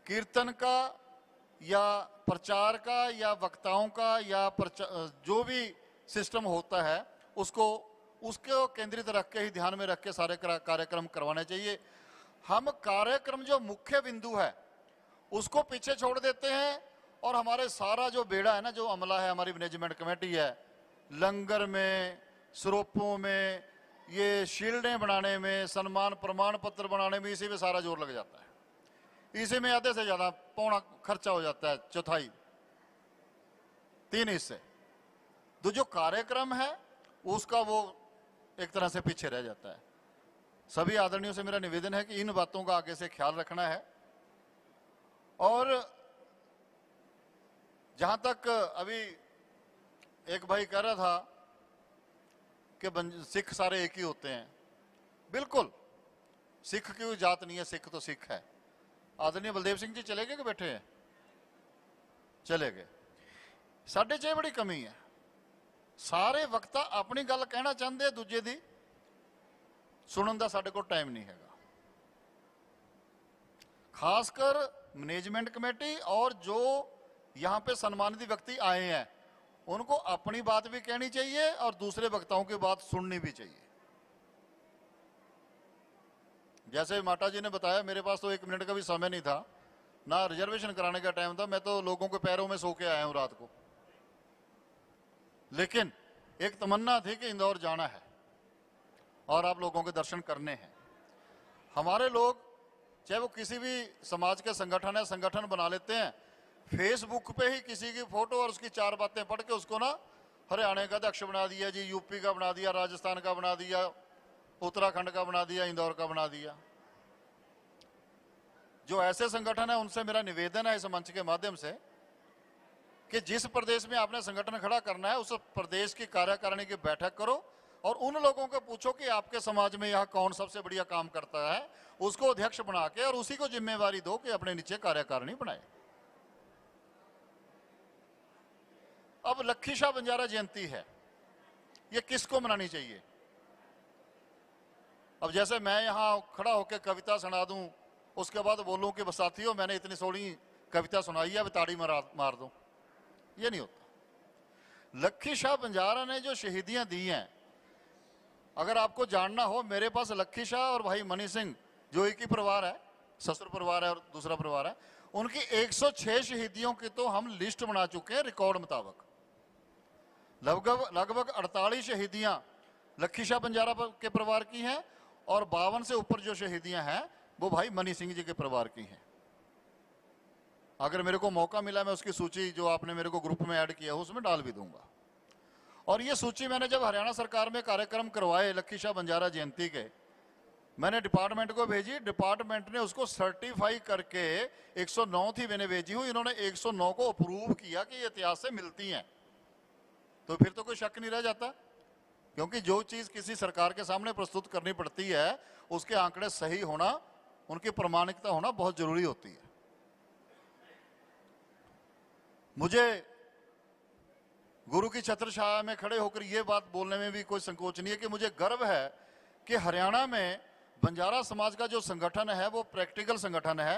कीर्तन का या प्रचार का या वक्ताओं का या जो भी सिस्टम होता है उसको केंद्रित रख के ही, ध्यान में रख के सारे कार्यक्रम करवाने चाहिए। हम कार्यक्रम जो मुख्य बिंदु है उसको पीछे छोड़ देते हैं और हमारे सारा जो बेड़ा है ना, जो अमला है, हमारी मैनेजमेंट कमेटी है, लंगर में, सरोपों में, ये शील्डें बनाने में, सम्मान प्रमाण पत्र बनाने में, इसी में सारा जोर लग जाता है। इसी में आधे से ज्यादा पौना खर्चा हो जाता है, चौथाई, 3 हिस्से। तो जो कार्यक्रम है उसका वो एक तरह से पीछे रह जाता है। सभी आदरणियों से मेरा निवेदन है कि इन बातों का आगे से ख्याल रखना है। और जहां तक अभी एक भाई कह रहा था कि सिख सारे एक ही होते हैं, बिल्कुल सिख की कोई जात नहीं है, सिख तो सिख है। आदरणीय बलदेव सिंह जी चले गए कि बैठे हैं? चले गए। साढ़े च बड़ी कमी है, सारे वक्ता अपनी गल कहना चाहते हैं, दूजे दी सुनने का साढ़े को टाइम नहीं है। खासकर मैनेजमेंट कमेटी और जो यहां पे सम्मानित व्यक्ति आए हैं उनको अपनी बात भी कहनी चाहिए और दूसरे वक्ताओं की बात सुननी भी चाहिए। जैसे माता जी ने बताया, मेरे पास तो 1 मिनट का भी समय नहीं था, ना रिजर्वेशन कराने का टाइम था, मैं तो लोगों के पैरों में सो के आया हूं रात को। लेकिन एक तमन्ना थी कि इंदौर जाना है और आप लोगों के दर्शन करने हैं। हमारे लोग चाहे वो किसी भी समाज के संगठन है, संगठन बना लेते हैं, फेसबुक पे ही किसी की फोटो और उसकी 4 बातें पढ़ के उसको ना हरियाणा का अध्यक्ष बना दिया जी, यूपी का बना दिया, राजस्थान का बना दिया, उत्तराखंड का बना दिया, इंदौर का बना दिया। जो ऐसे संगठन है उनसे मेरा निवेदन है इस मंच के माध्यम से कि जिस प्रदेश में आपने संगठन खड़ा करना है उस प्रदेश की कार्यकारिणी की बैठक करो और उन लोगों को पूछो कि आपके समाज में यह कौन सबसे बढ़िया काम करता है, उसको अध्यक्ष बना के और उसी को जिम्मेवारी दो कि अपने नीचे कार्यकारिणी बनाए। अब लक्खी शाह बंजारा जयंती है, ये किसको मनानी चाहिए? अब जैसे मैं यहां खड़ा होकर कविता सुना दूं, उसके बाद बोलूं कि साथियों मैंने इतनी सोहनी कविता सुनाई है, अब ताड़ी मार दो, ये नहीं होता। लक्खी शाह बंजारा ने जो शहीदियां दी हैं, अगर आपको जानना हो, मेरे पास लक्खी शाह और भाई मनी सिंह जो एक ही परिवार है, ससुर परिवार है और दूसरा परिवार है, उनकी 106 शहीदियों की तो हम लिस्ट बना चुके हैं रिकॉर्ड मुताबिक। लगभग 48 शहीदियां लक्खी शाह बंजारा के परिवार की हैं और 52 से ऊपर जो शहीदियां हैं वो भाई मनी सिंह जी के परिवार की हैं। अगर मेरे को मौका मिला मैं उसकी सूची जो आपने मेरे को ग्रुप में ऐड किया हो उसमें डाल भी दूंगा। और ये सूची मैंने जब हरियाणा सरकार में कार्यक्रम करवाए लक्खी शाह बंजारा जयंती के, मैंने डिपार्टमेंट को भेजी, डिपार्टमेंट ने उसको सर्टिफाई करके 109 थी मैंने भेजी हुई, इन्होंने 109 को अप्रूव किया कि ये इतिहास से मिलती हैं। तो फिर तो कोई शक नहीं रह जाता, क्योंकि जो चीज किसी सरकार के सामने प्रस्तुत करनी पड़ती है उसके आंकड़े सही होना, उनकी प्रामाणिकता होना बहुत जरूरी होती है। मुझे गुरु की छत्रछाया में खड़े होकर यह बात बोलने में भी कोई संकोच नहीं है कि मुझे गर्व है कि हरियाणा में बंजारा समाज का जो संगठन है वो प्रैक्टिकल संगठन है